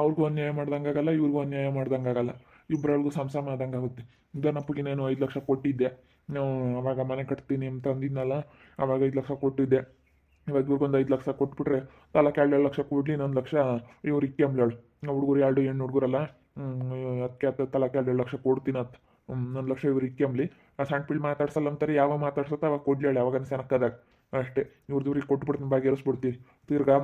ಅವ್ರಿಗೂ ಅನ್ಯಾಯ ಮಾಡ್ದಂಗಾಗಲ್ಲ, ಇವ್ರಿಗೂ ಅನ್ಯಾಯ ಮಾಡ್ದಂಗಾಗಲ್ಲ. ಇಬ್ಬರೊಳಗೂ ಸಮ ಆದಂಗೆ ಆಗುತ್ತೆ. ಗಣಪಗೆ ನಾನು 5 ಲಕ್ಷ ಕೊಟ್ಟಿದ್ದೆ, ಅವಾಗ ಮನೆ ಕಟ್ತೀನಿ ಅಂತ ಅಂದಿದ್ನಲ್ಲ, ಅವಾಗ 5 ಲಕ್ಷ ಕೊಟ್ಟಿದ್ದೆ. ಇವಾಗ ಇವ್ರಿಗೊಂದು 5 ಲಕ್ಷ ಕೊಟ್ಬಿಟ್ರೆ ತಲಕ್ಕೆ 2 ಲಕ್ಷ ಕೊಡ್ಲಿ, 1 ಲಕ್ಷ ಇವ್ರು ಇಕ್ಕೆಂಬ್ಲೇಳು. ಹುಡುಗರು 2 ಹೆಣ್ಣು ಹುಡುಗರಲ್ಲ, ಅದಕ್ಕೆ ತಲಕ್ಕೆ 2 ಲಕ್ಷ ಕೊಡ್ತೀನಿ ಅಂತ. 1 ಲಕ್ಷ ಇವ್ರು ಇಕ್ಕೆಂಬ್ಲಿ. ಆ ಸಣ್ಣ ಪಿಳ್ಳಿ ಮಾತಾಡ್ಸಲ್ಲ ಅಂತಾರೆ, ಯಾವಾಗ ಮಾತಾಡ್ಸತ್ತ ಅವಾಗ ಕೊಡ್ಲೇಳಿ, ಅವಾಗ ಸೆನಕ್ಕದಾಗ ಅಷ್ಟೇ. ಇವ್ರಿಗೆ ಕೊಟ್ಬಿಡ್ತೀನಿ, ಬಗೆಹರಿಸ್ಬಿಡ್ತೀವಿ. ತಿರ್ಗಾ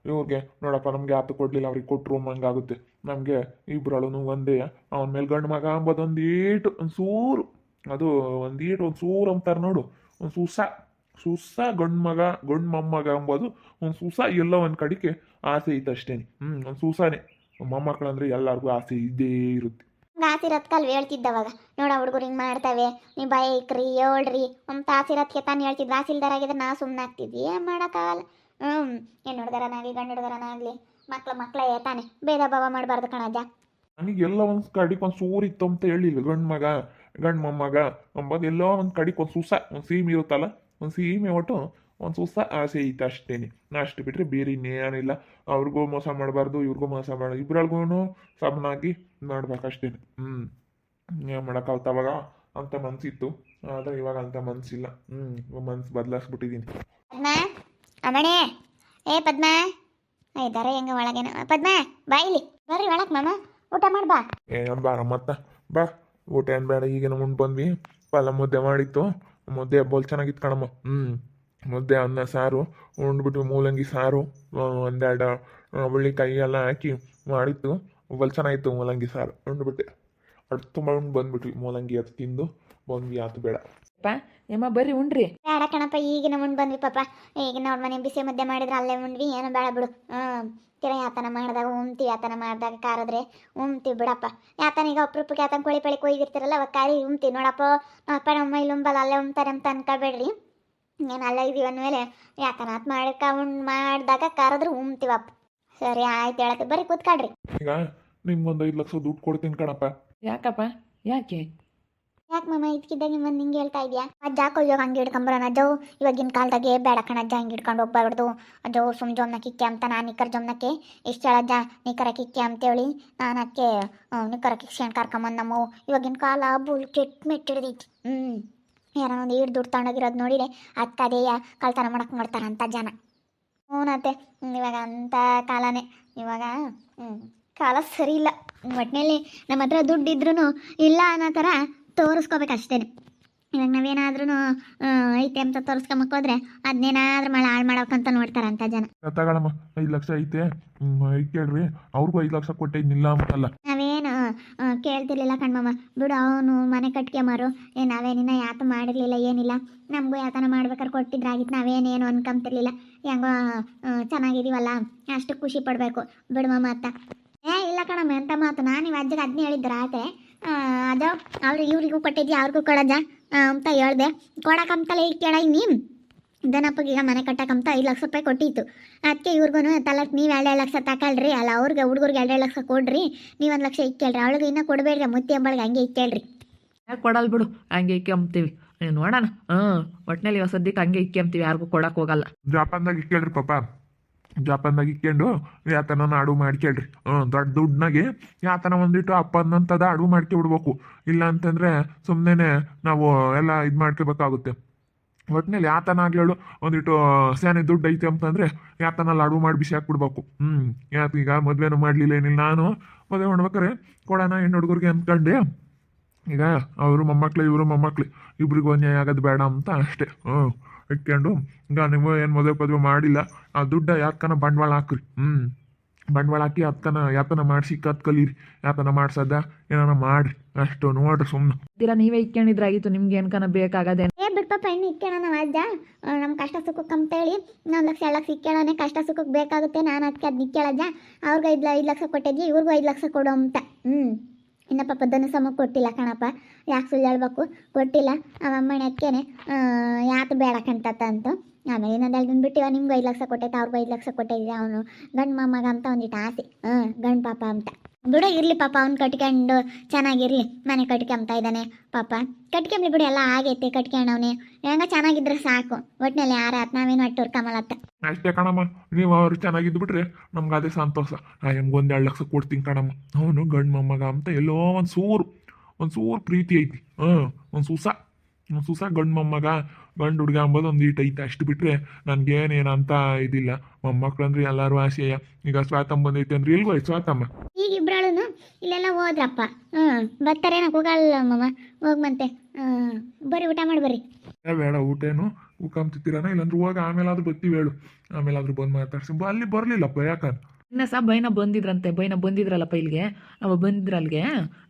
ಇವ್ರಿಗೆ ನೋಡಪ್ಪ, ನಮಗೆ ಆತ ಕೊಡಲಿಲ್ಲ, ಅವ್ರಿಗೆ ಕೊಟ್ಟರು ಹಂಗಾಗುತ್ತೆ. ನಮಗೆ ಇಬ್ಬರಳು ಒಂದೇ. ಅವನ ಮೇಲೆ ಗಂಡು ಮಗ ಅಂಬೋದು ಒಂದು ಸೂರು, ಅದು ಒಂದು ಸೂರು ಅಂತಾರೆ ನೋಡು, ಒಂದು ಸುಸ ಗಂಡು ಮಗ, ಗಂಡು ಮೊಮ್ಮಗ ಅಂಬೋದು ಒಂದು ಸುಸ ಎಲ್ಲೋ ಒಂದು ಕಡೆಗೆ ಆಸೆ ಇತ್ತು ಅಷ್ಟೇನೆ. ಒಂದು ಸುಸಾನೆ. ಮೊಮ್ಮಕ್ಕಳಂದ್ರೆ ಎಲ್ಲರಿಗೂ ಆಸೆ ಇದ್ದೇ ಇರುತ್ತೆ. ಆಸಿರತ್ಕಲ್ವ ಹೇಳ್ತಿದ್ದವಾಗ, ನೋಡ ಹುಡುಗರು ಹಿಂಗೆ ಮಾಡ್ತವೆ, ನೀವು ಬೈಕ್ರಿ ಹೇಳ್ರಿ ಅಂತ ಆಸಿರತ್ಗೆ ತಾನು ಹೇಳ್ತಿದ್ರು. ಆಸಿಲ್ದಾರಾಗಿದ್ರೆ ನಾ ಸುಮ್ಮನೆ ಆಗ್ತಿದ್ವಿ, ಏನು ಮಾಡೋಕ್ಕಾಗಲ್ಲ. ಹೆಣ್ಣು ಹುಡುಗರನಾಗಲಿ ಗಂಡು ಹುಡುಗರನಾಗಲಿ ಮಕ್ಕಳೇ ತಾನೆ, ಭೇದ ಭಾವ ಮಾಡಬಾರ್ದು ಕಣಜ್ಜ. ನನಗೆಲ್ಲ ಒಂದು ಕಡೆಗೆ ಒಂದು ಸೂರಿತ್ತು ಅಂತ ಹೇಳಿಲ್ಲ, ಗಂಡು ಮಗ ಗಂಡು ಮೊಮ್ಮಗ ಅಂಬೋದು ಎಲ್ಲೋ ಒಂದು ಕಡೆಗೆ ಒಂದು ಸುಸ, ಒಂದು ಸೀಮೆ ಇರುತ್ತಲ್ಲ, ಒಂದು ಸೀಮೆ ಒಟ್ಟು ಒಂದು ಸುಸ ಆಸೆ ಐತೆ ಅಷ್ಟೇನೆ. ಅಷ್ಟು ಬಿಟ್ಟರೆ ಬೇರೆ ಇನ್ನೇನಿಲ್ಲ. ಅವ್ರಿಗೂ ಮೋಸ ಮಾಡಬಾರ್ದು, ಇವ್ರಿಗೂ ಮೋಸ ಮಾಡಬಾರ್ದು, ಇಬ್ಬರಲ್ಗೂ ಸಮನಾಗಿ ಮಾಡ್ಬೇಕಷ್ಟೇನೆ. ಏನು ಮಾಡೋಕ್ಕಾಗುತ್ತೆ. ಅವಾಗ ಅಂತ ಮನಸ್ಸಿತ್ತು, ಆದರೆ ಇವಾಗ ಅಂತ ಮನಸ್ಸಿಲ್ಲ. ಮನಸ್ಸು ಬದಲಾಯಿಸ್ಬಿಟ್ಟಿದ್ದೀನಿ. ಪದ್ಮ, ಅಮ್ಮಣೆ, ಏ ಪದ್ಮ ಇದ್ದಾರೆ ಹೆಂಗ ಒಳಗೇನು. ಪದ್ಮ ಬಾ ಇಲ್ಲಿ, ಬರ್ರಿ ಒಳಗೆ ಮಾಮ, ಊಟ ಮಾಡ್ಬಾ. ಬಾರ ಮತ್ತ ಬಾ. ಊಟ ಏನು ಬೇಡ, ಈಗೇನು ಉಂಡು ಬಂದ್ವಿ. ಪಲ್ಲ ಮುದ್ದೆ ಮಾಡಿತ್ತು, ಮುದ್ದೆ ಬೋಲ್ ಚೆನ್ನಾಗಿತ್ತು ಕಣಮ್ಮ. ಮುದ್ದೆ ಅನ್ನ ಸಾರು ಉಂಡ್ಬಿಟ್ಟು, ಮೂಲಂಗಿ ಸಾರು ಒಂದೆರಡು ಹುಳ್ಳಿಕಾಯಿ ಎಲ್ಲ ಹಾಕಿ ಮಾಡಿತ್ತು. ಬಲ್ ಚೆನ್ನಾಗಿತ್ತು ಮೂಲಂಗಿ ಸಾರು ಉಂಡ್ಬಿಟ್ಟೆ. ಅದು ತುಂಬ ಉಂಡು ಬಂದ್ಬಿಟ್ವಿ. ಮೂಲಂಗಿ ಅದು ತಿಂದು ಬಂದ್ವಿ, ಆತು ಬೇಡ. ಏಮ್ಮ ಬರ್ರಿ ಉಣ್ರಿ. ಬೇಡ ಕಣಪ್ಪ, ಈಗಿನ ಉಂಡು ಬಂದ್ವಿ ಪಾಪ. ಈಗಿನ ಅವ್ರ ಮನೆ ಬಿಸಿ ಮುದ್ದೆ ಮಾಡಿದ್ರೆ ಅಲ್ಲೇ ಉಂಡ್ವಿ, ಏನು ಬೇಡ ಬಿಡು. ತಿರ ಯಾತನ ಮಾಡಿದಾಗ ಉಮ್ತೀವಿ, ಯಾತನ ಮಾಡಿದಾಗ ಕಾರಿದ್ರೆ ಉಮ್ತೀವಿ ಬಿಡಪ್ಪ. ಯಾತನೀಗ ಅಪ್ರೂಪಕ್ಕೆ ಯಾತನ ಕೋಳಿ ಪಳಿ ಕೊಯ್ದಿರ್ತಿರಲ್ಲ, ಅವಾಗ ಕಾರಿ ಉಮ್ತೀವಿ ನೋಡಪ್ಪ. ನಮ್ಮಪ್ಪ ನಮ್ಮ ಇಲ್ಲಿ ಉಂಬಲ್ಲ, ಅಲ್ಲೇ ಉಮ್ತಾರೆ ಅಂತ ಅನ್ಕೊಬೇಡ್ರಿ. ಏನು ಅಲ್ಲೇ ಇದೀವಿ ಅಂದಮೇಲೆ ಯಾತನ ಅದು ಮಾಡಿದಾಗ ಕಾರಿದ್ರೆ ಉಮ್ತೀವಪ್ಪ. ಸರಿ ಆಯ್ತು, ಹೇಳಕ್ಕೆ ಬರ್ರಿ ಕೂತ್ಕೊಳ್ರಿ. ಈಗ ನಿಮ್ಗೊಂದು 5 ಲಕ್ಷ ದುಡ್ಡು ಕೊಡ್ತೀನಿ ಕಣಪ್ಪ. ಯಾಕಪ್ಪ, ಯಾಕೆ? ಯಾಕೆ ಮಾಮ ಇದಕ್ಕಿದ್ದಾಗ ನಿಮ್ಮನ್ನು ಹಿಂಗೆ ಹೇಳ್ತಾ ಇದೆಯಾ? ಅಜ್ಜ ಕೊಯ್ಯೋಗ ಹಂಗೆ ಹಿಡ್ಕೊಂಬರೋಣ ಅಜ್ಜ. ಇವಾಗಿನ ಕಾಲದಾಗೆ ಬೇಡ ಕಣ ಅಜ್ಜ, ಹಿಂಗೆ ಹಿಡ್ಕೊಂಡು ಹೋಗ್ಬಾರ್ದು ಅಜ್ಜ. ಸುಮ್ ಜೊಮ್ನ ಕಿಕ್ಕೆ ಅಂತ ನಾನು ನಿಕ್ಕರ್ ಜೊಮ್ನಕ್ಕೆ ಇಷ್ಟ ಹೇಳಜ್ಜ, ನಿಕ್ಕರ ಕಿಕ್ಕೆ ಅಂತೇಳಿ ನಾನು ಅದಕ್ಕೆ ನಿಕ್ಕರ ಕಿಕ್ಸ್ಕೊಂಡು ಕರ್ಕೊಂಬಂದು ನಮ್ಮ ಇವಾಗಿನ ಕಾಲ ಬುಲ್ ಕೆಟ್ಟ ಮೆಟ್ಟಿಡ್ದೈತಿ. ಯಾರೋ ಒಂದು ಈಡು ದುಡ್ಡು ತಗೊಂಡೋಗಿರೋದು ನೋಡಿರೆ ಅದಕ್ಕೆ ಅದೇ ಕಳ್ತನ ಮಾಡಕ್ಕೆ ಮಾಡ್ತಾರಂತ ಜನ. ಹ್ಞೂನತ್ತೆ, ಇವಾಗ ಅಂಥ ಕಾಲನೇ ಇವಾಗ. ಕಾಲ ಸರಿ ಇಲ್ಲ. ಒಟ್ಟಿನಲ್ಲಿ ನಮ್ಮ ಹತ್ರ ದುಡ್ಡು ಇದ್ರೂ ಇಲ್ಲ ಅನ್ನೋ ಥರ ತೋರಿಸ್ಕೋಬೇಕಷ್ಟೇ. ಇವಾಗ ನಾವೇನಾದ್ರೂ ಐತೆ ಅಂತ ತೋರಿಸ್ಕೊಂಬಕ್ಕೋದ್ರೆ ಅದನ್ನೇನಾದ್ರೂ ಹಾಳು ಮಾಡೋಕಂತ ನೋಡ್ತಾರಂತ ಜನ. ತಗೊಳಮ್ಮ, 5 ಲಕ್ಷ ಐತೆ, ಕೇಳ್ರಿ. ಅವ್ರಿಗೂ 5 ಲಕ್ಷ ಕೊಟ್ಟಿದ್ನಿಲ್ಲ ಅಂತಲ್ಲ. ನಾವೇನು ಕೇಳ್ತಿರ್ಲಿಲ್ಲ ಕಣ್ಮಮ್ಮ, ಬಿಡು. ಅವನು ಮನೆ ಕಟ್ಕೊಂಬಾರು, ನಾವೇನಿನ್ನ ಯಾತ ಮಾಡಿರಲಿಲ್ಲ, ಏನಿಲ್ಲ. ನಮಗೂ ಯಾತನ ಮಾಡ್ಬೇಕಾದ್ರೆ ಕೊಟ್ಟಿದ್ರಾಗಿತ್ತು, ನಾವೇನೇನು ಅನ್ಕೊಂತಿರ್ಲಿಲ್ಲ. ಹೆಂಗೋ ಚೆನ್ನಾಗಿದ್ದೀವಲ್ಲ, ಅಷ್ಟು ಖುಷಿ ಪಡಬೇಕು ಬಿಡು ಮಮ್ಮ ಅತ್ತ. ಇಲ್ಲ ಕಣಮ್ಮ, ಎಂಥ ಮಾತು. ನಾನು ನೀವು ಅಜ್ಜಿಗೆ ಅದನ್ನೇ ಹೇಳಿದ್ರು ಆತೆ. ಅದು ಇವ್ರಿಗೂ ಕೊಟ್ಟಿದ್ಯಾ, ಅವ್ರಿಗೂ ಕೊಡಜ್ಜ ಅಂತ ಹೇಳ್ದೆ. ಕೊಡಕ್ಕಂತಲೇ ಕೇಳ ನೀನು ದನಪ್ಪಗೆ. ಈಗ ಮನೆ ಕಟ್ಟಕ್ಕಂತ 5 ಲಕ್ಷ ರೂಪಾಯಿ ಕೊಟ್ಟಿತ್ತು. ಅದಕ್ಕೆ ಇವ್ರಿಗೂ ತಲಕ್ಕೆ ನೀವು 2 ಲಕ್ಷ ತಗೊಳ್ರಿ. ಅಲ್ಲ ಅವ್ರಿಗೆ ಹುಡುಗರಿಗೆ 2 ಲಕ್ಷ ಕೊಡ್ರಿ, ನೀವು 1 ಲಕ್ಷ ಇಕ್ಕೇಳ್ರಿ. ಅವಳಿಗೆ ಇನ್ನೂ ಕೊಡಬೇಡ್ರಿ, ಮುತ್ತಿ ಅಂಬಳಿಗೆ ಹಂಗೆ ಇಕ್ಕೇಳ್ರಿ. ಯಾಕೆ ಕೊಡಲ್ಲ ಬಿಡು, ಹಂಗೆ ಇಕ್ಕೆಂಬ್ತೀವಿ ನೋಡೋಣ. ಒಟ್ಟಿನಲ್ಲಿ ಸದ್ಯಕ್ಕೆ ಹಂಗೆ ಇಕ್ಕೆಂಬ್ತೀವಿ, ಯಾರಿಗೂ ಕೊಡಕ್ಕೆ ಹೋಗಲ್ಲ. ಜಾಪಾನ್ದಾಗ ಇಕ್ಕೇಳ್ರಿ ಪಾಪ, ಜಾಪಾನ್ದಾಗ ಇಕ್ಕೊಂಡು ಯಾತನ ಅಡುಗೆ ಮಾಡ್ಕೇಳ್ರಿ. ದೊಡ್ಡ ದುಡ್ಡನಾಗೆ ಯಾತನ ಒಂದಿಟ್ಟು ಅಪ್ಪನಂತದ ಅಡುಗೆ ಮಾಡ್ಕೊಬಿಡ್ಬೇಕು. ಇಲ್ಲ ಅಂತಂದ್ರೆ ಸುಮ್ಮನೆ ನಾವು ಎಲ್ಲ ಇದು ಮಾಡ್ಕೋಬೇಕಾಗುತ್ತೆ. ಒಟ್ಟಿನಲ್ಲಿ ಯಾತನ ಆಗ್ಲೇಳು ಒಂದಿಟ್ಟು ಸ್ಯಾನೆ ದುಡ್ಡು ಐತೆ ಅಂತಂದ್ರೆ ಯಾತನಲ್ಲಿ ಅಡುಗೆ ಮಾಡಿ ಬಿಸಿ ಹಾಕ್ಬಿಡ್ಬೇಕು. ಈಗ ಮದುವೆನೂ ಮಾಡಲಿಲ್ಲ, ಏನಿಲ್ಲ. ನಾನು ಮದುವೆ ಮಾಡ್ಬೇಕಾರೆ ಕೊಡೋಣ ಹೆಣ್ಣು ಹುಡುಗರಿಗೆ ಅಂದ್ಕೊಂಡೆ. ಈಗ ಅವರು ಮೊಮ್ಮಕ್ಳು, ಇವರು ಮೊಮ್ಮಕ್ಳು, ಇಬ್ರಿಗೂ ಅನ್ಯಾಯ ಆಗೋದು ಬೇಡ ಅಂತ ಅಷ್ಟೇ. ಇಟ್ಕೊಂಡು ಈಗ ನೀವು ಏನು ಮದುವೆ ಮಾಡಿಲ್ಲ, ಆ ದುಡ್ಡ ಯಾಕನ ಬಂಡವಾಳ ಹಾಕ್ರಿ. ಬಂಡವಾಳ ಹಾಕಿ ಯಾತನ ಮಾಡಿಸಿ ಕಲೀರಿ. ಯಾತನ ಮಾಡ್ಸದ ಏನಾನ ಮಾಡ್ರಿ, ಅಷ್ಟು ನೋಡ್ರಿ ಸುಮ್ಮನೆ. ನೀವೇ ಇಕ್ಕೊಂಡಿದ್ರಾಗಿತ್ತು, ನಿಮ್ಗೆ ಏನ್ಕನ ಬೇಕಾಗದೆ. ಬಿಡ್ಪಪ್ಪ, ಇನ್ನು ಇಕ್ಕೋಣ ನಾವು ಅಜ್ಜ. ನಮ್ಮ ಕಷ್ಟ ಸುಖಕ್ಕೆ ಅಂತೇಳಿ 1 ಲಕ್ಷ 2 ಲಕ್ಷ ಇಕ್ಕೋಣನೆ, ಕಷ್ಟ ಸುಖಕ್ಕೆ ಬೇಕಾಗುತ್ತೆ. ನಾನು ಅದಕ್ಕೆ ಅದು ನಿಕ್ಕೇಳಜ್ಜ. ಅವ್ರಿಗೆ 5 ಲಕ್ಷ ಕೊಟ್ಟಿದ್ವಿ, ಇವ್ರಿಗೂ 5 ಲಕ್ಷ ಕೊಡು ಅಂತ. ಇನ್ನು ಪಾಪ ಧನುಸಮ್ಮ ಕೊಟ್ಟಿಲ್ಲ ಕಣಪ್ಪ, ಯಾಕೆ ಸುಳ್ಳು ಹೇಳ್ಬೇಕು, ಕೊಟ್ಟಿಲ್ಲ. ಅವಮ್ಮನ ಅದಕ್ಕೇನೆ ಯಾತು ಬೇಡ ಕಂತಂತು. ಆಮೇಲೆ ಇನ್ನೊಂದು 2 ದಿನ ಬಿಟ್ಟಿವ, ನಿಮ್ಗೂ 5 ಲಕ್ಷ ಕೊಟ್ಟೈತೆ, ಅವ್ರಿಗೂ 5 ಲಕ್ಷ ಕೊಟ್ಟಿದ್ದೆ. ಅವನು ಗಂಡು ಮೊಮ್ಮಗ ಅಂತ ಒಂದಿಟ್ಟು ಆಸೆ, ಗಂಡು ಪಾಪ ಅಂತ. ಬಿಡು ಇರಲಿ ಪಾಪ ಅವ್ನು ಕಟ್ಕೊಂಡು ಚೆನ್ನಾಗಿರ್ಲಿ ಮನೆ ಕಟ್ಕೊಂತ ಇದ್ದಾನೆ ಪಾಪ ಕಟ್ಕೊಂಬ್ಲಿ ಬಿಡು ಎಲ್ಲ ಆಗೈತೆ ಕಟ್ಕೊಂಡವನೇ ಹೆಂಗ ಚೆನ್ನಾಗಿದ್ರೆ ಸಾಕು ಒಟ್ಟಿನಲ್ಲಿ ಯಾರ ಆತ್ ನಾವೇನು ಅಟ್ಟೋರ್ ಕಮಲತ್ತ ಅಷ್ಟೇ ಕಣಮ್ಮ, ನೀವು ಅವ್ರು ಚೆನ್ನಾಗಿದ್ದು ಬಿಟ್ರೆ ನಮ್ಗೆ ಅದೇ ಸಂತೋಷ. ನಾ ಹೆಂಗೊಂದು 2 ಲಕ್ಷ ಕೊಡ್ತೀನಿ ಕಣಮ್ಮ. ಅವನು ಗಂಡು ಮೊಮ್ಮಗ ಅಂತ ಎಲ್ಲೋ ಒಂದು ಸೂರು ಪ್ರೀತಿ ಐತಿ. ಒಂದು ಸುಸ ಗಂಡು ಮೊಮ್ಮಗ ಗಂಡು ಹುಡುಗ ಅಂಬೋದು ಒಂದು ಈಟ್ ಐತೆ. ಅಷ್ಟು ಬಿಟ್ರೆ ನನಗೇನೇನಂತ ಇದಿಲ್ಲ. ಮೊಮ್ಮಕ್ಳು ಅಂದ್ರೆ ಎಲ್ಲರೂ ಆಸೆಯ. ಈಗ ಸ್ವಾತಮ್ಮ ಬಂದೈತೆ ಅಂದ್ರೆ ಎಲ್ಗೋ ಐತೆ ಸ್ವಾತಮ್ಮ. ಈಗ ಇಬ್ರಾಳುನು ಇಲ್ಲೆಲ್ಲ ಹೋದ್ರಪ್ಪ ಬರ್ತಾರೇನ ಕೂಗಲ್ಲ ಮಮ್ಮ ಹೋಗ್ಮಂತೆ ಬರ್ರಿ ಊಟ ಮಾಡಿ ಬರ್ರಿ. ಬೇಡ ಊಟೇನು ಉಕ್ಕಂತಿದ್ದೀರಾನ, ಇಲ್ಲಾಂದ್ರೆ ಹೋಗಿ ಆಮೇಲಾದ್ರೂ ಬರ್ತೀವಿ ಹೇಳು. ಆಮೇಲಾದ್ರೂ ಬಂದು ಮಾತಾಡ್ಸಿ ಅಲ್ಲಿ ಬರಲಿಲ್ಲಪ್ಪ ಯಾಕಂದ್ರೆ ಇನ್ನು ಸಹ ಬೈನ ಬಂದಿದ್ರಲ್ಲಪ್ಪ ಇಲ್ಲಿಗೆ. ಅವ ಬಂದಿದ್ರ ಅಲ್ಲಿಗೆ,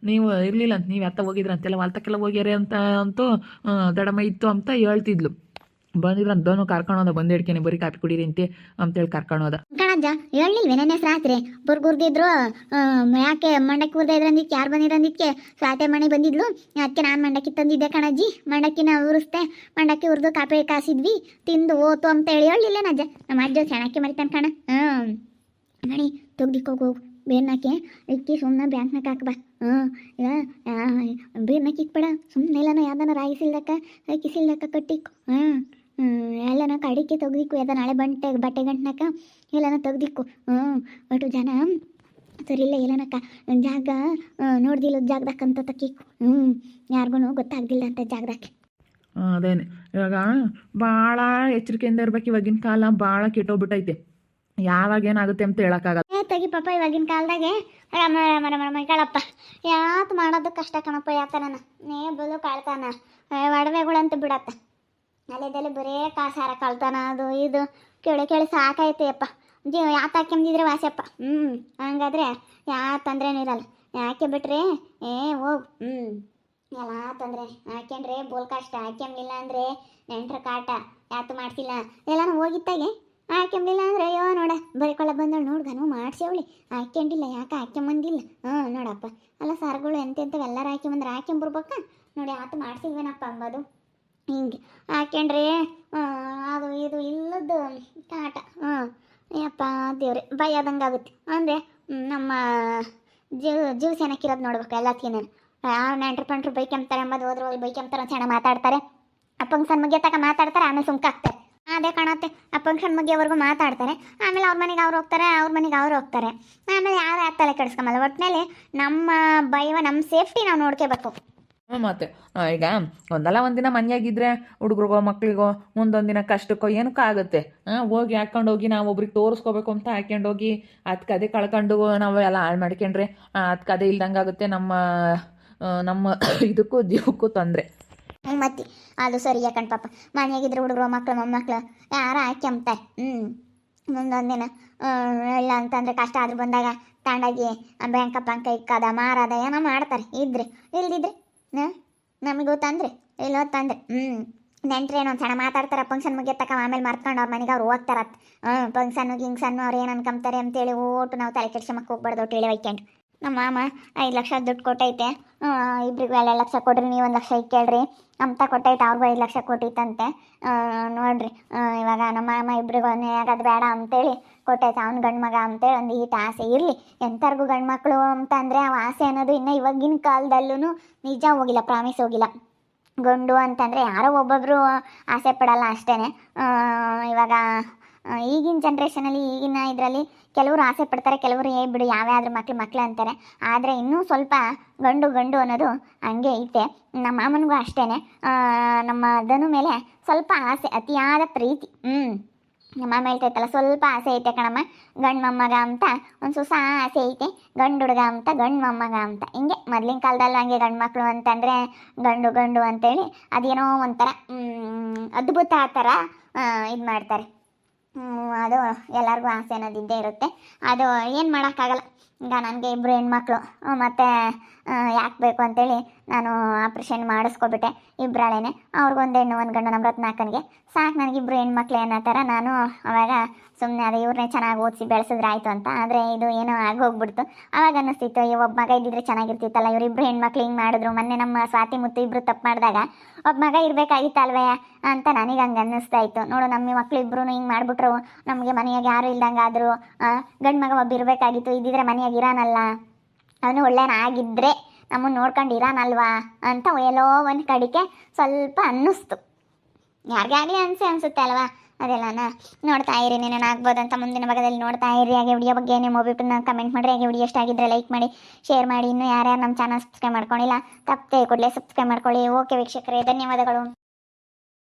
ನೀವು ಇರಲಿಲ್ಲ ಅಂತ ನೀವು ಅತ್ತ ಹೋಗಿದ್ರಂತೆಲ್ಲ ಹೊಲ್ತಕ್ಕೆಲ್ಲ ಹೋಗ್ಯಾರೆ ಅಂತ ಅಂತೂ ದಡಮ ಇತ್ತು ಅಂತ ಹೇಳ್ತಿದ್ಲು. ಬಂದಿದ್ರಂತ ದೋನು ಕರ್ಕೊಂಡೋದ ಬಂದು ಹಿಡ್ಕೇನೆ ಬರೀ ಕಾಪಿ ಕುಡೀರಿ ಅಂತೇಳಿ ಕರ್ಕೊಂಡೋದ. ಕಣಜ್ಜ ಹೇಳಿಲ್ವೇ ನೆನ್ನೆ ರಾತ್ರಿ ಬುರ್ಗುರ್ದಿದ್ರು ಯಾಕೆ ಮಂಡಕ್ಕಿ ಹುರ್ದ ಇದ್ರಂದಿಕ್ಕೆ ಯಾರು ಬಂದಿರಂದಿಕ್ಕೆ ಸ್ವಾತೆ ಮಣಿ ಬಂದಿದ್ಲು. ಅದಕ್ಕೆ ನಾನು ಮಂಡಕ್ಕಿ ತಂದಿದ್ದೆ ಕಣಜ್ಜಿ. ಮಂಡಕ್ಕಿನ ಉರಿಸ್ದೆ, ಮಂಡಕ್ಕಿ ಹುರಿದು ಕಾಪಿ ಕಾಸಿದ್ವಿ, ತಿಂದು ಓತು ಅಂತ ಹೇಳಿಲ್ಲ ನಜ್ಜ. ನಮ್ಮ ಅಜ್ಜ ಚೆನ್ನಾಗಿ ಮರಿತಾನೆ ಕಣ. ಮಣಿ ತೆಗ್ದಿಕ್ಕೋಗು ಬೇರ್ನಾಕೆ ಇಕ್ಕಿ ಸುಮ್ಮನೆ ಬ್ಯಾಂಕ್ನಾಗ ಹಾಕ್ಬಾ. ಈಗ ಬೇರ್ನಾಕಿ ಇಕ್ಬೇಡ, ಸುಮ್ಮನೆ ಎಲ್ಲನ ಯಾವ್ದಾನ ರಾಯಿಸಿಲ್ದಕ್ಕ ಕಿಸಿಲ್ದಕ್ಕ ಕಟ್ಟಿಕ್ಕು. ಎಲ್ಲನ ಅಡಿಕೆ ತೆಗ್ದಿಕ್ಕು, ಯಾವ್ದ ನಾಳೆ ಬಟ್ಟೆ ಗಂಟ್ನಾಕ ಎಲ್ಲನ ತೆಗ್ದಿಕ್ಕು. ಒಟ್ಟು ಜನ ಸರಿ ಇಲ್ಲ ಎಲ್ಲನಕ್ಕ ಜಾಗ ನೋಡ್ದಿಲ್ಲ ಜಾಗದಾಕಂತ ತಕ್ಕಿಕ್ಕು. ಯಾರಿಗೂ ಗೊತ್ತಾಗ್ದಿಲ್ಲ ಅಂತ ಜಾಗದಾಕೆ. ಅದೇನೆ ಇವಾಗ ಭಾಳ ಎಚ್ಚರಿಕೆಯಿಂದ ಇರ್ಬೇಕು. ಇವಾಗಿನ ಕಾಲ ಭಾಳ ಕೆಟ್ಟೋಗ್ಬಿಟ್ಟೈತೆ. ಯಾವಾಗ ಏನಾಗುತ್ತೆ ಅಂತ ಹೇಳೋಕ್ಕಾಗಲ್ಲ. ತೆಗಿ ಪಾಪ ಇವಾಗಿನ ಕಾಲದಾಗೆ ಮೈಗಳಪ್ಪ ಯಾತ್ ಮಾಡೋದು ಕಷ್ಟ ಕಣಪ್ಪ. ಯಾತನ ಬಲು ಕಾಳ್ತಾನ ಒಡವೆಗಳಂತ ಬಿಡತ್ತ ಅಲ್ಲೆದೆಲ್ಲ ಬರೇ ಕಾಸಾರ ಕಳ್ತಾನ. ಅದು ಇದು ಕೇಳಿ ಸಾಕೈತೆಯಪ್ಪ. ಯಾತ ಹಾಕ್ಯಂದಿದ್ರೆ ವಾಸ್ಯಪ್ಪ. ಹಂಗಾದ್ರೆ ಯಾ ತೊಂದ್ರೆನೂ ಇರಲ್ಲ. ಯಾಕೆ ಬಿಟ್ರೆ ಹೋಗು ಎಲ್ಲ ತೊಂದರೆ ಹಾಕ್ಯಂಡ್ರೆ ಬೋಲ್ ಕಷ್ಟ. ಹಾಕ್ಯಂಬಿಲ್ಲ ಅಂದರೆ ನೆಂಟ್ರ ಕಾಟ. ಯಾತು ಮಾಡ್ತಿಲ್ಲ ಎಲ್ಲಾನು ಹೋಗಿತ್ತಾಗೆ ಹಾಕ್ಯಂಬಿಲ್ಲ ಅಂದರೆ ಅಯ್ಯೋ ನೋಡ ಬೈಕೊಳ್ಳ ಬಂದಳು ನೋಡ್ಗನು ಮಾಡಿಸ್ಯವಳಿ ಹಾಕ್ಯಂಡಿಲ್ಲ ಯಾಕೆ ಹಾಕ್ಯಂಬಂದಿಲ್ಲ. ನೋಡಪ್ಪ ಅಲ್ಲ ಸಾರುಗಳು ಎಂತೆಂಥವೆಲ್ಲರೂ ಹಾಕ್ಯಂಬಂದ್ರೆ ಹಾಕ್ಯಂಬರ್ಬೇಕ ನೋಡಿ ಆತು ಮಾಡ್ಸಿದ್ವೇನಪ್ಪ ಅಂಬೋದು. ಹಿಂಗೆ ಹಾಕ್ಯಂಡ್ರೆ ಅದು ಇದು ಇಲ್ಲದ್ದು ಕಾಟ. ಯಪ್ಪ ದೇವ್ರೆ ಭಯದಂಗೆ ಆಗುತ್ತೆ. ಅಂದರೆ ನಮ್ಮ ಜೀವ ಸೆನಕ್ಕಿರೋದು ನೋಡ್ಬೇಕು ಎಲ್ಲತ್ತಿನ. ನೆಂಟ್ರು ಪಂಟ್ರು ಬೈಕೆಂಬ್ತಾರೆ ಅಂಬೋದು ಹೋದ್ರೆ ಹೋಗಿ ಬೈಕೆಂಬ್ತಾರೆ ಅಂತ ಚೆನ್ನಾಗಿ ಮಾತಾಡ್ತಾರೆ. ಆ ಫಂಕ್ಷನ್ ಮುಗಿಯ ತಕ ಮಾತಾಡ್ತಾರೆ, ಆಮೇಲೆ ಸುಮ್ಕಾಗ್ತಾರೆ. ಅದೇ ಕಾಣತ್ತೆ. ಆ ಫಂಕ್ಷನ್ ಮುಗಿಯೋವರೆಗೂ ಮಾತಾಡ್ತಾರೆ, ಆಮೇಲೆ ಅವ್ರ ಮನೆಗೆ ಅವ್ರು ಹೋಗ್ತಾರೆ, ಅವ್ರ ಮನೆಗೆ ಅವ್ರು ಹೋಗ್ತಾರೆ. ಆಮೇಲೆ ಯಾರು ತಲೆ ಕೆಡಿಸ್ಕೊಂಬಲ್ಲ. ಒಟ್ಟಿನಲ್ಲಿ ನಮ್ಮ ನಮ್ಮ ಸೇಫ್ಟಿ ನಾವು ನೋಡ್ಕೋಬೇಕು. ಮತ್ತು ಈಗ ಒಂದಲ್ಲ ಒಂದಿನ ಮನೆಯಾಗಿದ್ದರೆ ಹುಡುಗ್ರಿಗೋ ಮಕ್ಳಿಗೋ ಮುಂದೊಂದು ದಿನ ಕಷ್ಟಕ್ಕೋ ಏನಕ್ಕೂ ಆಗುತ್ತೆ. ಹೋಗಿ ಹಾಕ್ಕೊಂಡೋಗಿ ನಾವು ಒಬ್ರಿಗೆ ತೋರಿಸ್ಕೋಬೇಕು ಅಂತ ಹಾಕ್ಯಂಡೋಗಿ ಅದಕ್ಕೆ ಅದೇ ಕಳ್ಕೊಂಡು ನಾವು ಎಲ್ಲ ಹಾಳು ಮಾಡ್ಕೊಂಡ್ರೆ ಅದಕ್ಕೆ ಅದೇ ಇಲ್ದಂಗೆ ಆಗುತ್ತೆ. ನಮ್ಮ ಇದಕ್ಕೂ ಜೀವಕ್ಕೂ ತೊಂದರೆ. ಮತ್ತೆ ಅದು ಸರಿ ಯಾಕಂಡು ಪಾಪ ಮನೆಯಾಗಿದ್ರೆ ಹುಡುಗರು ಮಕ್ಕಳು ಮೊಮ್ಮಕ್ಕಳು ಯಾರು ಹಾಕ್ಯಂಬ್ತಾರೆ. ಮುಂದೊಂದಿನ ಇಲ್ಲ ಅಂತಂದರೆ ಕಷ್ಟ ಆದ್ರೂ ಬಂದಾಗ ತಗೊಂಡೋಗಿ ಬ್ಯಾಂಕ ಇಕ್ಕದ ಮಾರದ ಏನೋ ಮಾಡ್ತಾರೆ. ಇದ್ರೆ ಇಲ್ದಿದ್ರೆ ನಮಗೂ ತೊಂದರೆ ಇಲ್ಲೋ ತೊಂದರೆ. ನೆಂಟ್ರೇನೋ ಒಂದು ಸಣ್ಣ ಮಾತಾಡ್ತಾರೆ ಫಂಕ್ಷನ್ ಮುಗಿಯತ್ತಕ್ಕ, ಆಮೇಲೆ ಮರ್ತ್ಕೊಂಡು ಅವ್ರ ಮನೆಗೆ ಅವ್ರು ಹೋಗ್ತಾರತ್. ಗಿಂಗ್ಸನ್ನು ಅವ್ರು ಏನು ಅನ್ಕೊಂತಾರೆ ಅಂತೇಳಿ ಓಟು ನಾವು ತಲೆ ಕೆಡ್ಸಮಕ್ಕೆ ಹೋಗ್ಬಾರ್ದು ಒಟ್ಟು ಹೇಳಿ ವೈಕ್ಯಂಡು. ನಮ್ಮ ಮಾಮ 5 ಲಕ್ಷ ದುಡ್ಡು ಕೊಟ್ಟೈತೆ. ಇಬ್ರಿಗೆ 2 ಲಕ್ಷ ಕೊಡ್ರಿ, ನೀವು 1 ಲಕ್ಷ ಇಕ್ಕೇಳ್ರಿ ಅಂತ ಕೊಟ್ಟೈತೆ. ಅವ್ರಿಗೂ 5 ಲಕ್ಷ ಕೊಟ್ಟೈತಂತೆ. ನೋಡ್ರಿ ಇವಾಗ ನಮ್ಮ ಮಾಮ ಇಬ್ರಿಗೂ ಅದು ಬೇಡ ಅಂತೇಳಿ ಕೊಟ್ಟೈತೆ. ಅವ್ನು ಗಂಡು ಮಗ ಅಂತೇಳಿ ಒಂದು ಈಟ ಆಸೆ ಇರಲಿ. ಎಂಥರ್ಗೂ ಗಂಡು ಮಕ್ಕಳು ಅಂತಂದರೆ ಆ ಆಸೆ ಅನ್ನೋದು ಇನ್ನೂ ಇವಾಗಿನ ಕಾಲದಲ್ಲೂ ನಿಜ ಹೋಗಿಲ್ಲ, ಪ್ರಾಮಿಸ್ ಹೋಗಿಲ್ಲ. ಗಂಡು ಅಂತಂದರೆ ಯಾರೋ ಒಬ್ಬೊಬ್ಬರು ಆಸೆ ಪಡಲ್ಲ ಅಷ್ಟೇ. ಇವಾಗ ಈಗಿನ ಜನ್ರೇಷನಲ್ಲಿ ಈಗಿನ ಇದರಲ್ಲಿ ಕೆಲವರು ಆಸೆ ಪಡ್ತಾರೆ, ಕೆಲವರು ಬಿಡು ಯಾವ್ಯಾವ್ದ್ರ ಮಕ್ಳು ಅಂತಾರೆ. ಆದರೆ ಇನ್ನೂ ಸ್ವಲ್ಪ ಗಂಡು ಅನ್ನೋದು ಹಂಗೆ ಐತೆ. ನಮ್ಮ ಮಾಮನಿಗೂ ಅಷ್ಟೇ. ನಮ್ಮ ಧನು ಮೇಲೆ ಸ್ವಲ್ಪ ಆಸೆ, ಅತಿಯಾದ ಪ್ರೀತಿ. ನಮ್ಮ ಮಾಮ ಹೇಳ್ತೈತಲ್ಲ ಸ್ವಲ್ಪ ಆಸೆ ಐತೆ ಕಣಮ್ಮ. ಗಂಡು ಮೊಮ್ಮಗ ಅಂತ ಒಂದು ಹೊಸ ಆಸೆ ಐತೆ, ಗಂಡು ಹುಡುಗ ಅಂತ ಗಂಡು ಮೊಮ್ಮಗ ಅಂತ. ಹಿಂಗೆ ಮೊದಲಿನ ಕಾಲದಲ್ಲೂ ಹಂಗೆ ಗಂಡು ಮಕ್ಕಳು ಅಂತಂದರೆ ಗಂಡು ಅಂತೇಳಿ ಅದೇನೋ ಒಂಥರ ಅದ್ಭುತ ಆ ಥರ ಇದು ಮಾಡ್ತಾರೆ. ಅದು ಎಲ್ಲರಿಗೂ ಆಸೆ ಅನ್ನೋದು ಇದ್ದೇ ಇರುತ್ತೆ. ಅದು ಏನು ಮಾಡೋಕ್ಕಾಗಲ್ಲ. ಈಗ ನನಗೆ 2 ಹೆಣ್ಮಕ್ಳು, ಮತ್ತು ಯಾಕೆ ಬೇಕು ಅಂತೇಳಿ ನಾನು ಆಪ್ರೇಷನ್ ಮಾಡಿಸ್ಕೊಬಿಟ್ಟೆ. ಇಬ್ಬರಾಳೇನೆ, ಅವ್ರಿಗೊಂದು ಹೆಣ್ಣು ಒಂದು ಗಂಡು. ನಮ್ಮ ರತ್ನಾಕನಿಗೆ ಸಾಕು ನನಗೆ 2 ಹೆಣ್ಮಕ್ಳು ಅನ್ನೋ ಥರ ನಾನು ಅವಾಗ ಸುಮ್ಮನೆ ಅದೇ ಇವ್ರನ್ನೇ ಚೆನ್ನಾಗಿ ಓದಿಸಿ ಬೆಳೆಸಿದ್ರೆ ಆಯಿತು ಅಂತ. ಆದರೆ ಇದು ಏನೋ ಆಗೋಗ್ಬಿಡ್ತು. ಅವಾಗ ಅನ್ನಿಸ್ತಿತ್ತು ಒಬ್ಬ ಮಗ ಇದ್ದಿದ್ರೆ ಚೆನ್ನಾಗಿರ್ತಿತ್ತಲ್ಲ, ಇವರಿಬ್ಬರು ಹೆಣ್ಮಕ್ಳು ಹಿಂಗೆ ಮಾಡಿದ್ರು. ಮೊನ್ನೆ ನಮ್ಮ ಸ್ವಾತಿ ಮುತ್ತು ಇಬ್ಬರು ತಪ್ಪು ಮಾಡಿದಾಗ ಒಬ್ಬ ಮಗ ಇರಬೇಕಾಗಿತ್ತಲ್ವೇ ಅಂತ ನನಗೆ ಹಂಗೆ ಅನ್ನಿಸ್ತಾ ಇತ್ತು. ನೋಡು ನಮ್ಮ ಮಕ್ಳು ಇಬ್ಬರು ಹಿಂಗೆ ಮಾಡಿಬಿಟ್ರು, ನಮಗೆ ಮನೆಯಾಗ ಯಾರು ಇಲ್ದಂಗೆ ಆದರು. ಗಂಡು ಮಗ ಒಬ್ಬ ಇರಬೇಕಾಗಿತ್ತು, ಇದ್ದಿದ್ರೆ ಮನೆಯಾಗ ಇರಾನಲ್ಲ ಅವನು ಒಳ್ಳೆಯನಾಗಿದ್ದರೆ ನಮ್ಮನ್ನು ನೋಡ್ಕೊಂಡು ಇರಾನಲ್ವಾ ಅಂತ ಎಲ್ಲೋ ಒಂದು ಕಡೆಗೆ ಸ್ವಲ್ಪ ಅನ್ನಿಸ್ತು. ಯಾರಿಗೇ ಆಗಲಿ ಅನಿಸುತ್ತೆ ಅಲ್ವಾ, ಅದೆಲ್ಲನ ನೋಡ್ತಾ ಇರಿ, ನೀನು ಆಗ್ಬೋದು ಅಂತ ಮುಂದಿನ ಭಾಗದಲ್ಲಿ ನೋಡ್ತಾ ಇರಿ. ಹಾಗೆ ವಿಡಿಯೋ ಬಗ್ಗೆ ನಿಮ್ಮ ಒಬ್ಬರನ್ನ ಕಮೆಂಟ್ ಮಾಡಿರಿ. ಹಾಗೆ ವಿಡಿಯೋ ಇಷ್ಟ ಆಗಿದ್ದರೆ ಲೈಕ್ ಮಾಡಿ, ಶೇರ್ ಮಾಡಿ. ಇನ್ನೂ ಯಾರ್ಯಾರು ನಮ್ಮ ಚಾನಲ್ ಸಬ್ಸ್ಕ್ರೈಬ್ ಮಾಡ್ಕೊಂಡಿಲ್ಲ ತಪ್ಪದೆ ಕೂಡಲೇ ಸಬ್ಸ್ಕ್ರೈಬ್ ಮಾಡ್ಕೊಳ್ಳಿ. ಓಕೆ ವೀಕ್ಷಕರೇ, ಧನ್ಯವಾದಗಳು.